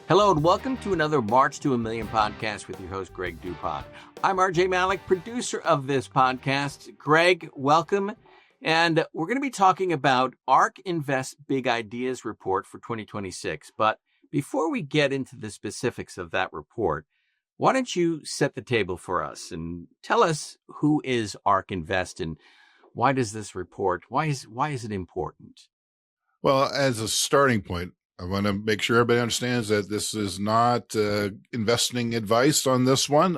Hello and welcome to another March to a Million podcast with your host, Greg DuPont. I'm RJ Malik, producer of this podcast. Greg, welcome. And we're going to be talking about ARK Invest Big Ideas report for 2026. But before we get into the specifics of that report, why don't you set the table for us and tell us who is ARK Invest and why does this report, why is it important? Well, as a starting point, I want to make sure everybody understands that this is not investing advice on this one.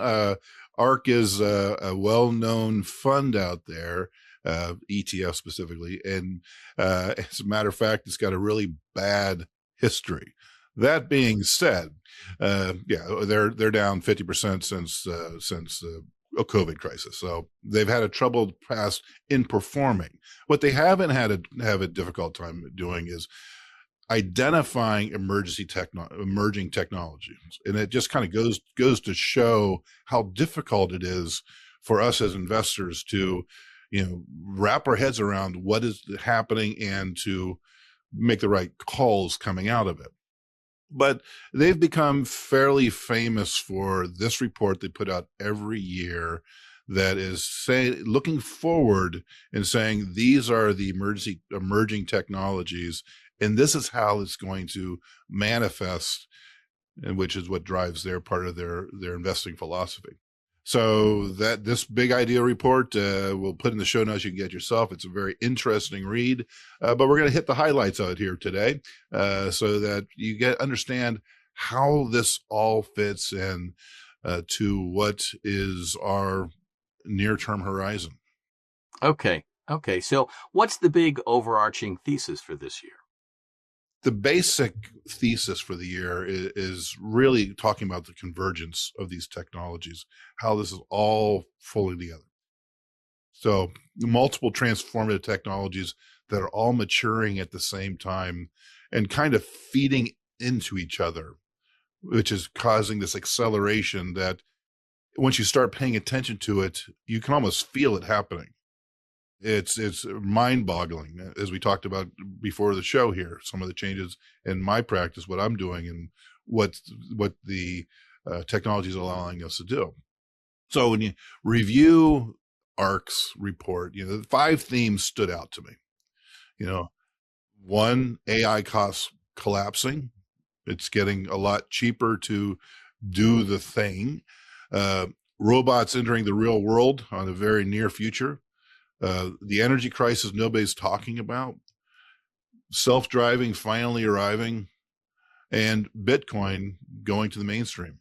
ARK is a well-known fund out there, ETF specifically. And as a matter of fact, it's got a really bad history. That being said, they're down 50% since the COVID crisis. So they've had a troubled past in performing. What they haven't had a difficult time doing is identifying emerging technologies. And it just kind of goes to show how difficult it is for us as investors to, wrap our heads around what is happening and to make the right calls coming out of it. But they've become fairly famous for this report they put out every year that is looking forward and saying these are the emerging technologies, and this is how it's going to manifest, and which is what drives their part of their investing philosophy. So that this big idea report, we'll put in the show notes. You can get yourself. It's a very interesting read, but we're going to hit the highlights out here today, so that you understand how this all fits in to what is our near-term horizon. Okay. So what's the big overarching thesis for this year? The basic thesis for the year is really talking about the convergence of these technologies, how this is all fully together. So multiple transformative technologies that are all maturing at the same time and kind of feeding into each other, which is causing this acceleration that once you start paying attention to it, you can almost feel it happening. It's mind-boggling, as we talked about before the show here, some of the changes in my practice, what I'm doing, and what the technology is allowing us to do. So when you review ARK's report, the 5 themes stood out to me. One, AI costs collapsing. It's getting a lot cheaper to do the thing. Robots entering the real world on the very near future. The energy crisis nobody's talking about, self-driving finally arriving, and Bitcoin going to the mainstream.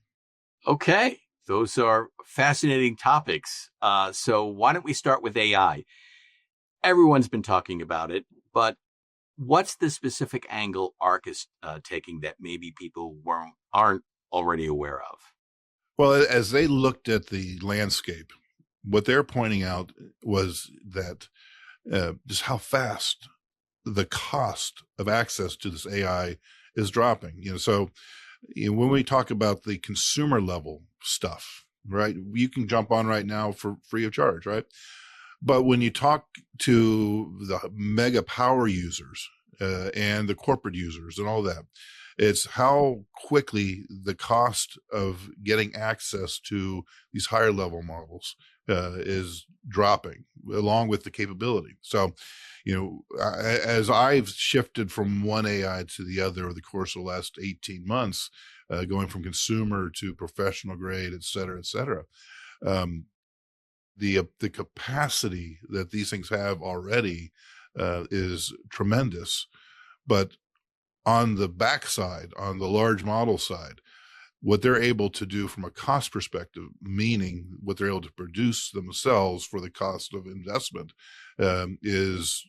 Okay, those are fascinating topics. So why don't we start with AI? Everyone's been talking about it, but what's the specific angle ARK is taking that maybe people aren't already aware of? Well, as they looked at the landscape, what they're pointing out was that just how fast the cost of access to this AI is dropping. So when we talk about the consumer level stuff, right, you can jump on right now for free of charge, right? But when you talk to the mega power users and the corporate users and all that, it's how quickly the cost of getting access to these higher level models is dropping along with the capability. So, as I've shifted from one AI to the other over the course of the last 18 months, going from consumer to professional grade, et cetera, the capacity that these things have already is tremendous. But on the backside, on the large model side, what they're able to do from a cost perspective, meaning what they're able to produce themselves for the cost of investment, is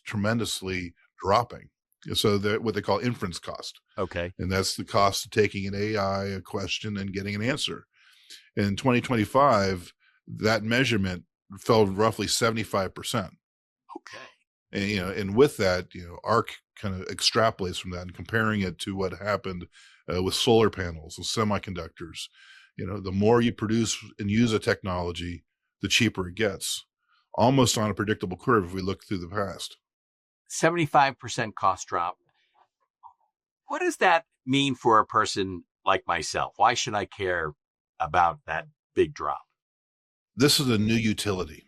tremendously dropping. So what they call inference cost. Okay. And that's the cost of taking an AI, a question, and getting an answer. In 2025, that measurement fell roughly 75%. Okay. And with that, ARK kind of extrapolates from that and comparing it to what happened with solar panels and semiconductors. The more you produce and use a technology, the cheaper it gets, almost on a predictable curve if we look through the past. 75% cost drop. what does that mean for a person like myself? Why should I care about that big drop? This is a new utility.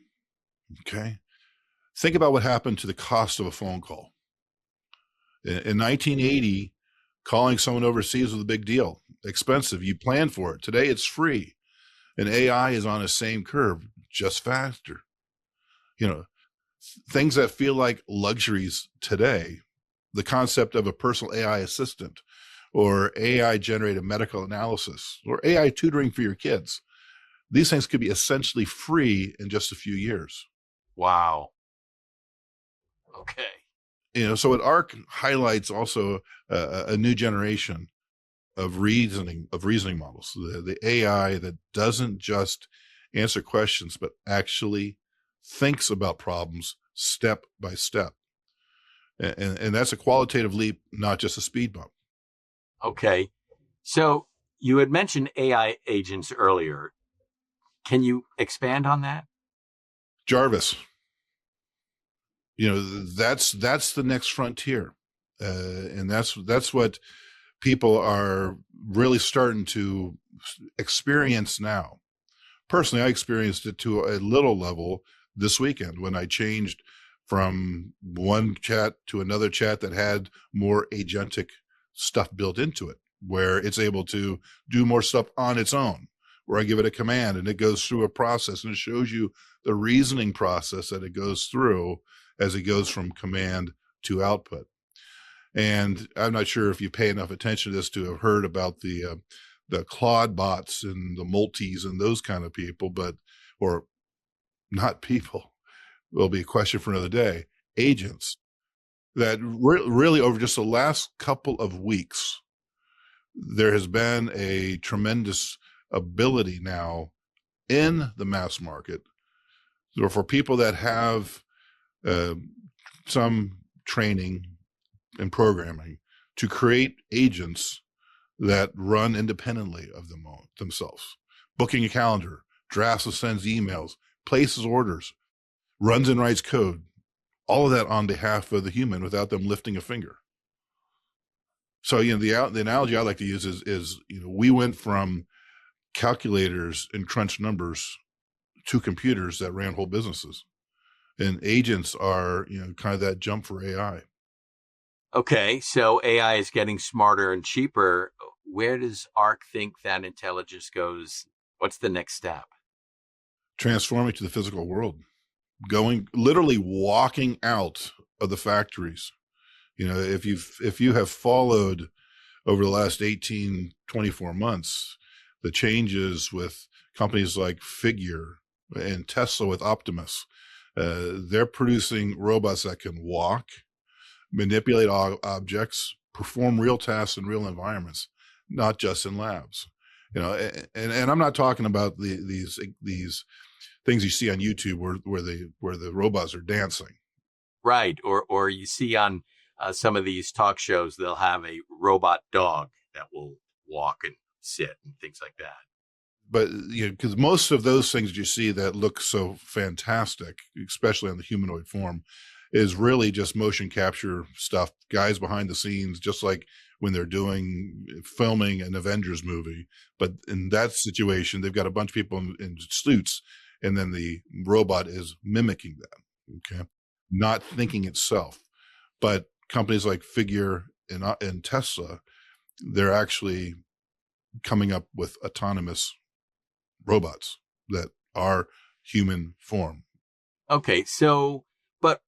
Okay. Think about what happened to the cost of a phone call. In 1980, calling someone overseas was a big deal, expensive. You planned for it. Today, it's free. And AI is on the same curve, just faster. You know, things that feel like luxuries today, the concept of a personal AI assistant or AI generated medical analysis or AI tutoring for your kids. These things could be essentially free in just a few years. Wow. Okay. So what ARC highlights also a new generation of reasoning models, the AI that doesn't just answer questions, but actually thinks about problems step by step. And that's a qualitative leap, not just a speed bump. Okay. So you had mentioned AI agents earlier. Can you expand on that? Jarvis, that's the next frontier. And that's what people are really starting to experience now. Personally, I experienced it to a little level this weekend when I changed from one chat to another chat that had more agentic stuff built into it, where it's able to do more stuff on its own, where I give it a command and it goes through a process and it shows you the reasoning process that it goes through as it goes from command to output. And I'm not sure if you pay enough attention to this to have heard about the Claude bots and the multis and those kind of people, or not people, will be a question for another day. Agents that really over just the last couple of weeks, there has been a tremendous ability now in the mass market. So for people that have some training and programming to create agents that run independently of themselves, booking a calendar, drafts and sends emails, places orders, runs and writes code, all of that on behalf of the human without them lifting a finger. So, the analogy I like to use is we went from calculators and crunch numbers to computers that ran whole businesses, and agents are, kind of that jump for AI. Okay, so AI is getting smarter and cheaper. Where does ARC think that intelligence goes? What's the next step? Transforming to the physical world, literally walking out of the factories. If you have followed over the last 18, 24 months, the changes with companies like Figure and Tesla with Optimus, they're producing robots that can walk, manipulate objects, perform real tasks in real environments, not just in labs. And I'm not talking about these things you see on YouTube where the robots are dancing. Right. Or you see on some of these talk shows, they'll have a robot dog that will walk and sit and things like that. But because most of those things you see that look so fantastic, especially on the humanoid form, is really just motion capture stuff, guys behind the scenes, just like when they're filming an Avengers movie. But in that situation, they've got a bunch of people in suits, and then the robot is mimicking that, okay? Not thinking itself. But companies like Figure and Tesla, they're actually coming up with autonomous robots that are human form. Okay, so, but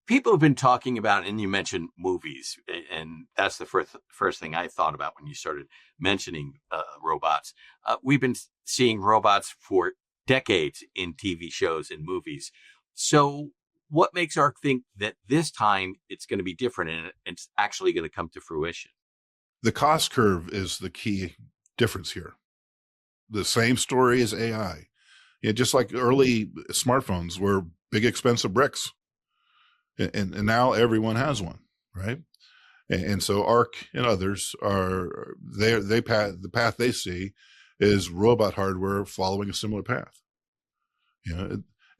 people have been talking about, and you mentioned movies, and that's the first thing I thought about when you started mentioning robots. We've been seeing robots for decades in TV shows and movies. So what makes ARC think that this time it's going to be different and it's actually going to come to fruition? The cost curve is the key difference here. The same story as AI. Just like early smartphones were big, expensive bricks. And now everyone has one, right? And so ARC and others the path they see is robot hardware following a similar path.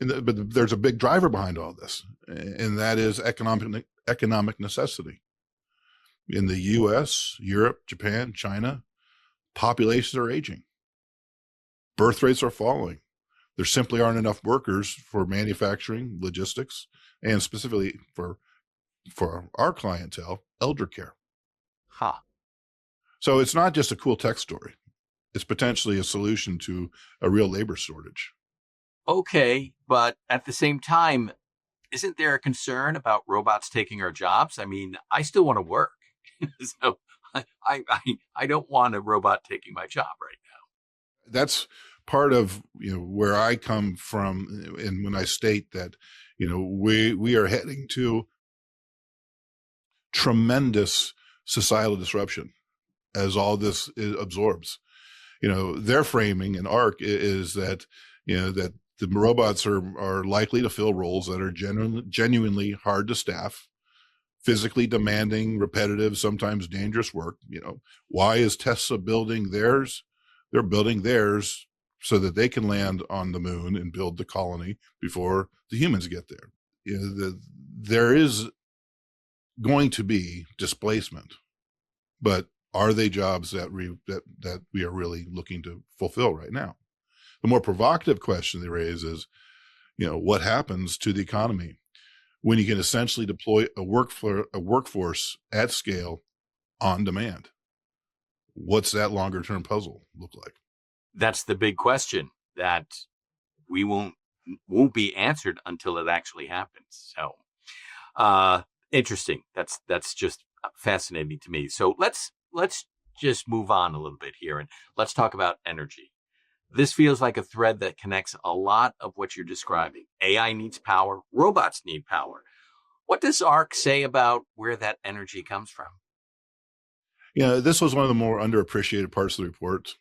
But there's a big driver behind all this, and that is economic necessity. In the US, Europe, Japan, China, populations are aging. Birth rates are falling. There simply aren't enough workers for manufacturing, logistics, and specifically for our clientele, elder care. Huh. So it's not just a cool tech story. It's potentially a solution to a real labor shortage. Okay, but at the same time, isn't there a concern about robots taking our jobs? I mean, I still want to work. So I don't want a robot taking my job right That's part of where I come from, and when I state that we are heading to tremendous societal disruption as all this absorbs. Their framing in ARC is that that the robots are likely to fill roles that are genuinely hard to staff, physically demanding, repetitive, sometimes dangerous work. Why is Tesla building theirs? They're building theirs so that they can land on the moon and build the colony before the humans get there. There is going to be displacement, but are they jobs that we are really looking to fulfill right now? The more provocative question they raise is, what happens to the economy when you can essentially deploy a workforce at scale on demand? What's that longer term puzzle look like? That's the big question that we won't be answered until it actually happens. So, interesting. That's just fascinating to me. So let's just move on a little bit here and let's talk about energy. This feels like a thread that connects a lot of what you're describing. AI needs power. Robots need power. What does ARC say about where that energy comes from? This was one of the more underappreciated parts of the report.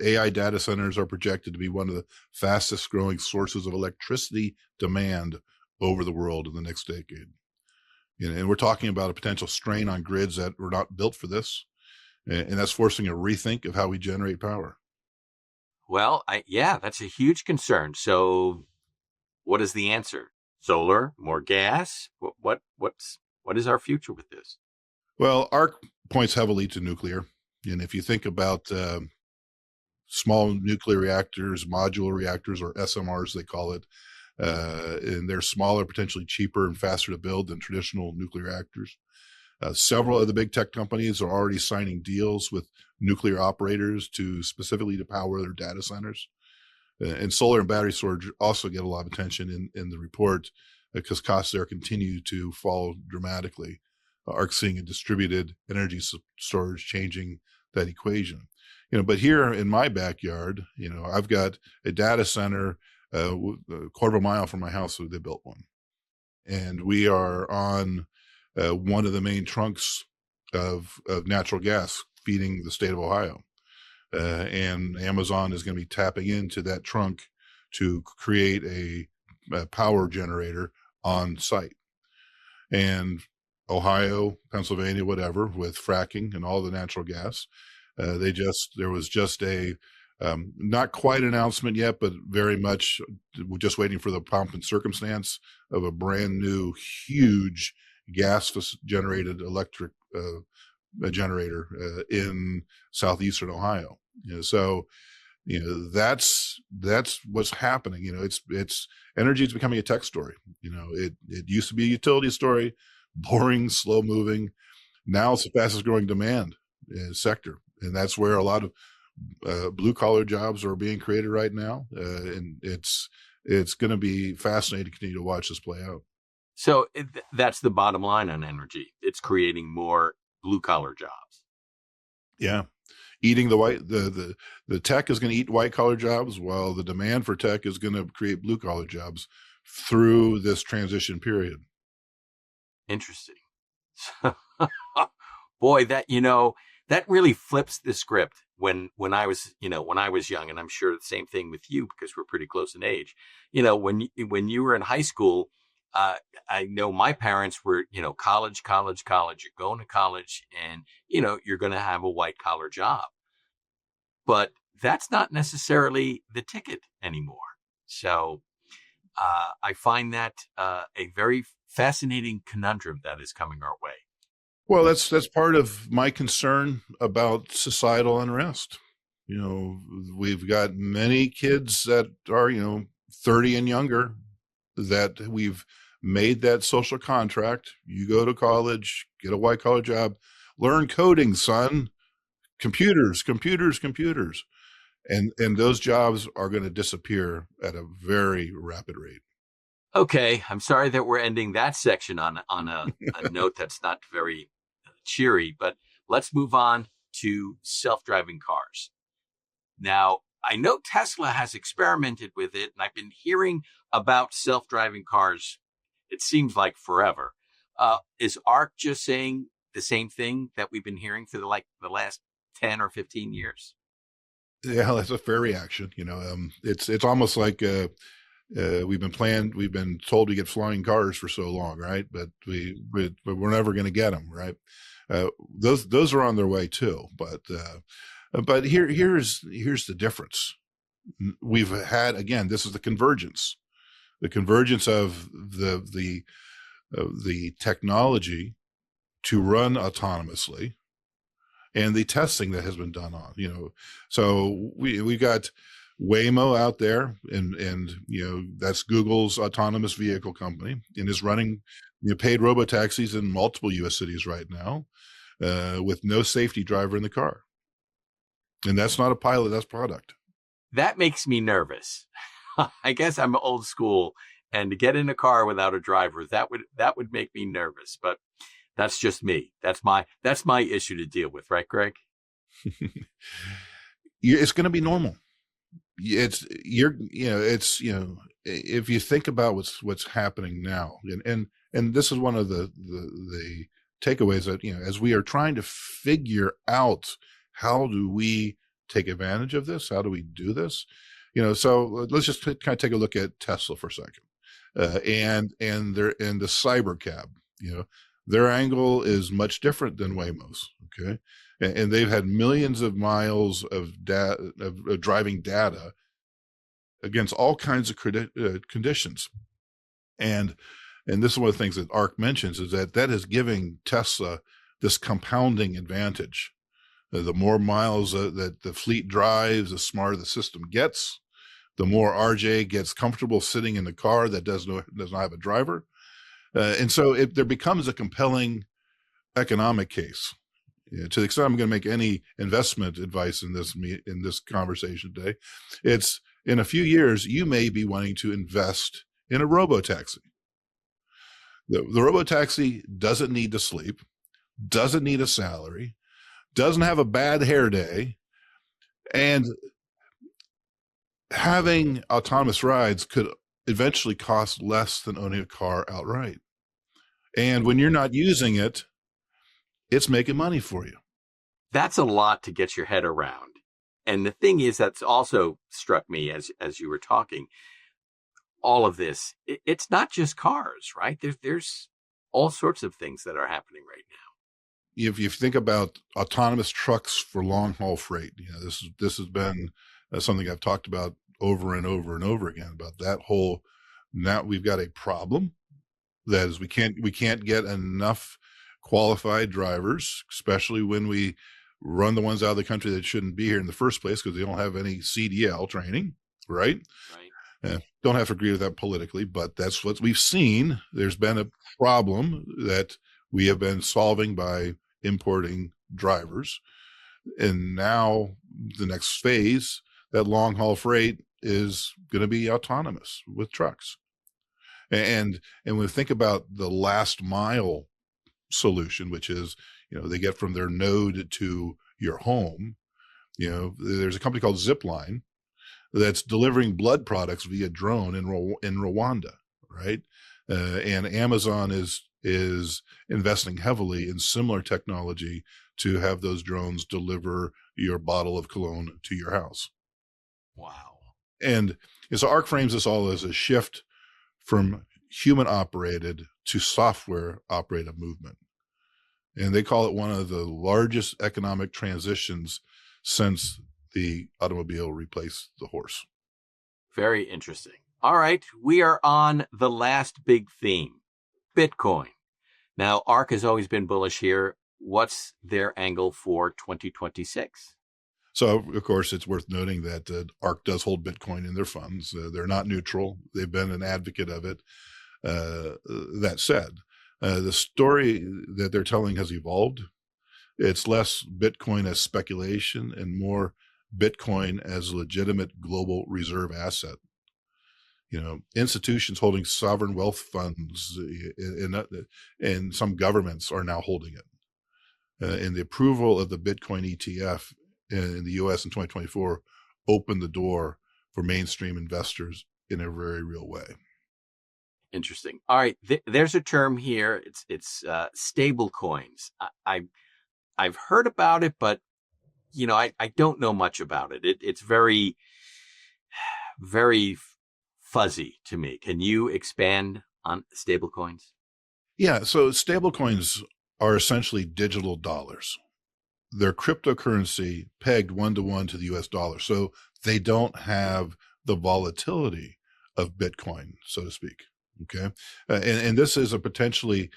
AI data centers are projected to be one of the fastest growing sources of electricity demand over the world in the next decade. And we're talking about a potential strain on grids that were not built for this. And that's forcing a rethink of how we generate power. Well, that's a huge concern. So what is the answer? Solar, more gas? What is our future with this? Well, ARC points heavily to nuclear. And if you think about small nuclear reactors, modular reactors, or SMRs, they call it, and they're smaller, potentially cheaper and faster to build than traditional nuclear reactors. Several of the big tech companies are already signing deals with nuclear operators specifically to power their data centers. And solar and battery storage also get a lot of attention in the report because costs there continue to fall dramatically. ARC seeing a distributed energy storage changing that equation. But here in my backyard, I've got a data center a quarter of a mile from my house, so they built one. And we are on one of the main trunks of natural gas feeding the state of Ohio. And Amazon is going to be tapping into that trunk to create a power generator on site. And Ohio, Pennsylvania, whatever, with fracking and all the natural gas, there was just a not quite announcement yet, but very much we're just waiting for the pomp and circumstance of a brand new, huge gas-generated electric generator in southeastern Ohio. So that's what's happening. It's energy is becoming a tech story. It used to be a utility story, boring, slow moving. Now it's the fastest growing demand sector, and that's where a lot of blue collar jobs are being created right now. And it's going to be fascinating to continue to watch this play out. So that's the bottom line on energy. It's creating more blue collar jobs. Yeah. Eating the tech is going to eat white collar jobs, while the demand for tech is going to create blue collar jobs through this transition period. Interesting. Boy, that really flips the script when I was young, and I'm sure the same thing with you because we're pretty close in age. When you were in high school, I know my parents were, college, you're going to college and, you're going to have a white collar job, but that's not necessarily the ticket anymore. So, I find that, a very fascinating conundrum that is coming our way. Well, that's part of my concern about societal unrest. We've got many kids that are, 30 and younger, that we've made that social contract. You go to college, get a white collar job, learn coding, son. Computers, computers, computers. And those jobs are going to disappear at a very rapid rate. Okay, I'm sorry that we're ending that section on a note that's not very cheery, but let's move on to self-driving cars. Now, I know Tesla has experimented with it, and I've been hearing about self-driving cars, it seems like forever. Is ARC just saying the same thing that we've been hearing for the last 10 or 15 years? Yeah, that's a fair reaction. It's almost like we've been told to get flying cars for so long, right? But we're never going to get them, right? Those are on their way too. But here's the difference. We've had, again, this is the convergence of the technology to run autonomously, and the testing that has been done on, so we got Waymo out there, and that's Google's autonomous vehicle company, and is running paid robotaxis in multiple U.S. cities right now, with no safety driver in the car. And that's not a pilot, that's product. That makes me nervous. I guess I'm old school, and to get in a car without a driver, that would make me nervous. But that's just me. That's my issue to deal with, right, Greg? It's going to be normal. If you think about what's happening now, and this is one of the takeaways that, as we are trying to figure out how do we take advantage of this, how do we do this, so let's just kind of take a look at Tesla for a second, and they're in the cyber cab. Their angle is much different than Waymo's. Okay. And they've had millions of miles of driving data against all kinds of conditions. And this is one of the things that ARC mentions, is that is giving Tesla this compounding advantage. The more miles that the fleet drives, the smarter the system gets. The more RJ gets comfortable sitting in the car that does not have a driver. And so there becomes a compelling economic case. To the extent I'm going to make any investment advice in this conversation today, it's in a few years, you may be wanting to invest in a robotaxi. The robotaxi doesn't need to sleep, doesn't need a salary, doesn't have a bad hair day, and having autonomous rides could eventually cost less than owning a car outright. And when you're not using it, it's making money for you. That's a lot to get your head around. And the thing is, that's also struck me as you were talking, all of this, it's not just cars, right? There's all sorts of things that are happening right now. If you think about autonomous trucks for long haul freight, this has been something I've talked about over and over and over again, about that whole, now we've got a problem. That is, we can't get enough qualified drivers, especially when we run the ones out of the country that shouldn't be here in the first place because they don't have any CDL training, right? Right. Don't have to agree with that politically, but that's what we've seen. There's been a problem that we have been solving by importing drivers. And now the next phase, that long haul freight is going to be autonomous with trucks. And when we think about the last mile solution, which is, they get from their node to your home, there's a company called Zipline that's delivering blood products via drone in Rwanda, right? And Amazon is investing heavily in similar technology to have those drones deliver your bottle of cologne to your house. Wow. And so ARC frames this all as a shift from human operated to software operated movement. And they call it one of the largest economic transitions since the automobile replaced the horse. Very interesting. All right. We are on the last big theme, Bitcoin. Now, ARC has always been bullish here. what's their angle for 2026? So, of course, it's worth noting that ARC does hold Bitcoin in their funds. They're not neutral. They've been an advocate of it. That said, the story that they're telling has evolved. It's less Bitcoin as speculation and more Bitcoin as a legitimate global reserve asset. Institutions holding sovereign wealth funds and some governments are now holding it. And the approval of the Bitcoin ETF in the U.S. in 2024 opened the door for mainstream investors in a very real way. Interesting. All right, there's a term here. It's stable coins. I've heard about it, but I don't know much about it. It's very, very fuzzy to me. Can you expand on stable coins? Yeah, so stable coins are essentially digital dollars. They're cryptocurrency pegged 1-to-1 to the US dollar. So they don't have the volatility of Bitcoin, so to speak. Okay. And this is a potentially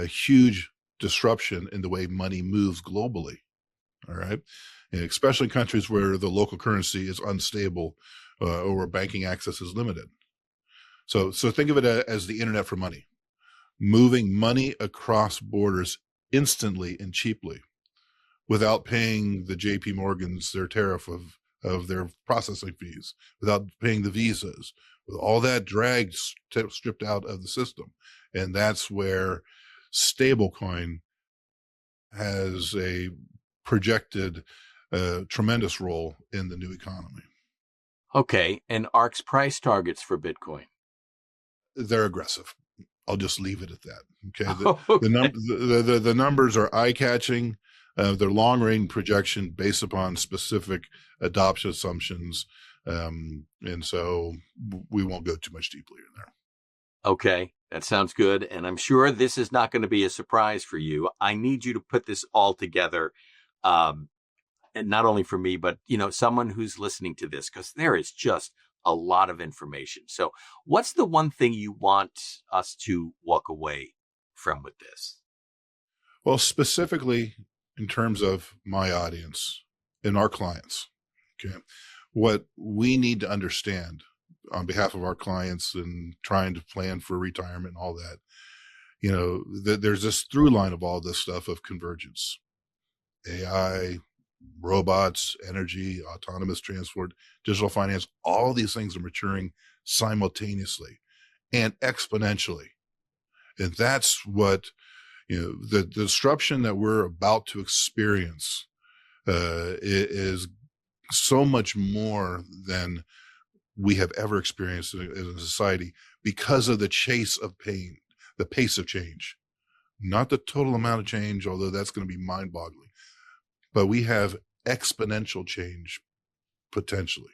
huge disruption in the way money moves globally. All right. And especially in countries where the local currency is unstable or where banking access is limited. So think of it as the internet for money, moving money across borders instantly and cheaply without paying the JP Morgans their tariff of their processing fees, without paying the visas, with all that drag stripped out of the system. And that's where stablecoin has a projected tremendous role in the new economy. Okay, and ARC's price targets for Bitcoin? They're aggressive. I'll just leave it at that. Okay. Okay. The numbers are eye-catching. They're long-range projection based upon specific adoption assumptions. And so we won't go too much deeply in there. Okay, that sounds good. And I'm sure this is not going to be a surprise for you. I need you to put this all together. And not only for me, but, someone who's listening to this, because there is just a lot of information. So what's the one thing you want us to walk away from with this? Well, specifically in terms of my audience and our clients, okay, what we need to understand on behalf of our clients and trying to plan for retirement and all that, there's this through line of all this stuff of convergence, AI, robots, energy, autonomous transport, digital finance, all these things are maturing simultaneously and exponentially. And that's what, the disruption that we're about to experience is so much more than we have ever experienced as a society because of the chase of pain, the pace of change, not the total amount of change, although that's going to be mind-boggling. But we have exponential change potentially.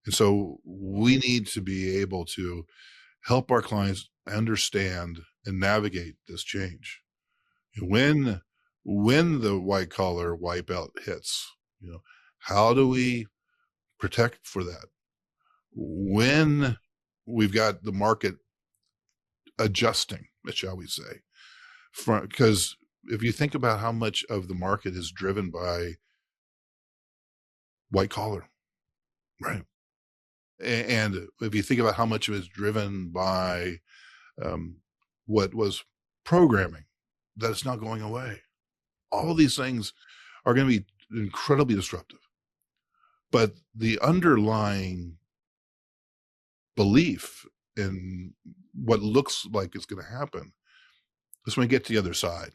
And so we need to be able to help our clients understand and navigate this change. When the white collar wipeout hits, how do we protect for that? When we've got the market adjusting, shall we say, because if you think about how much of the market is driven by white collar, right? And if you think about how much of it is driven by what was programming, that it's not going away. All of these things are going to be incredibly disruptive. But the underlying belief in what looks like is going to happen is when we get to the other side,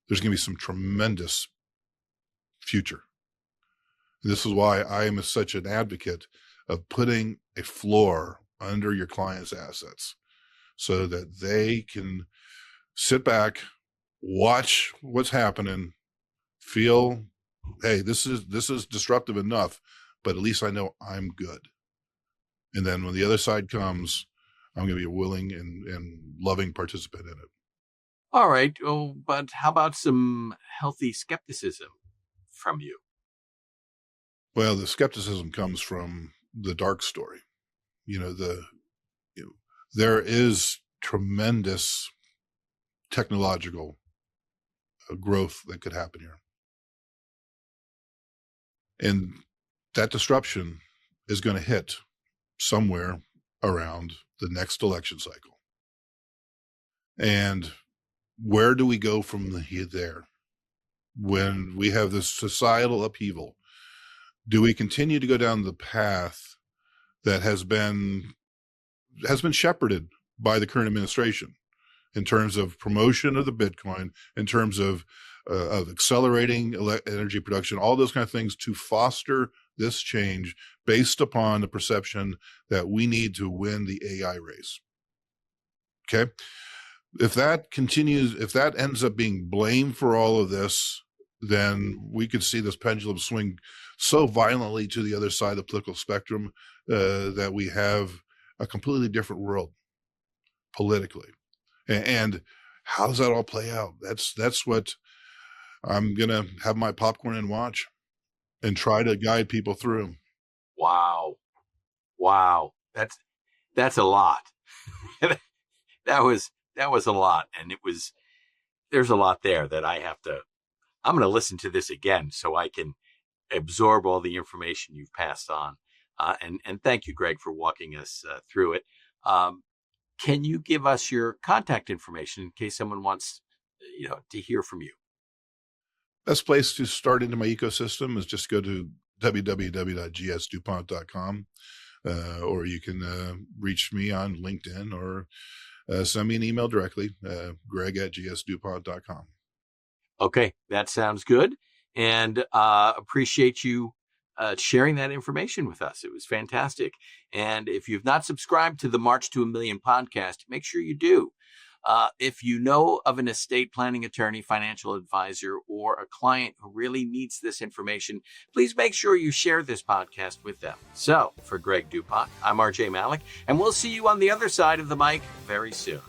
there's going to be some tremendous future. And this is why I am such an advocate of putting a floor under your clients' assets so that they can sit back, watch what's happening, feel, hey, this is disruptive enough, but at least I know I'm good. And then when the other side comes, I'm going to be a willing and loving participant in it. All right. Oh, but how about some healthy skepticism from you? Well, the skepticism comes from the dark story. There is tremendous technological growth that could happen here. And that disruption is going to hit somewhere around the next election cycle. And where do we go from there? When we have this societal upheaval, do we continue to go down the path that has been shepherded by the current administration in terms of promotion of the Bitcoin, in terms of accelerating energy production, all those kind of things to foster this change based upon the perception that we need to win the AI race? Okay. If that continues, if that ends up being blamed for all of this, then we could see this pendulum swing so violently to the other side of the political spectrum that we have a completely different world politically. And how does that all play out? That's what I'm going to have my popcorn and watch and try to guide people through. Wow. That's a lot. That was a lot. And there's a lot there that I'm going to listen to this again so I can absorb all the information you've passed on. And thank you, Greg, for walking us through it. Can you give us your contact information in case someone wants, to hear from you? Best place to start into my ecosystem is just go to www.gsdupont.com, or you can reach me on LinkedIn or send me an email directly, greg@gsdupont.com. Okay, that sounds good. And appreciate you sharing that information with us. It was fantastic. And if you've not subscribed to the March to a Million podcast, make sure you do. If you know of an estate planning attorney, financial advisor, or a client who really needs this information, please make sure you share this podcast with them. So for Greg DuPont, I'm RJ Malik, and we'll see you on the other side of the mic very soon.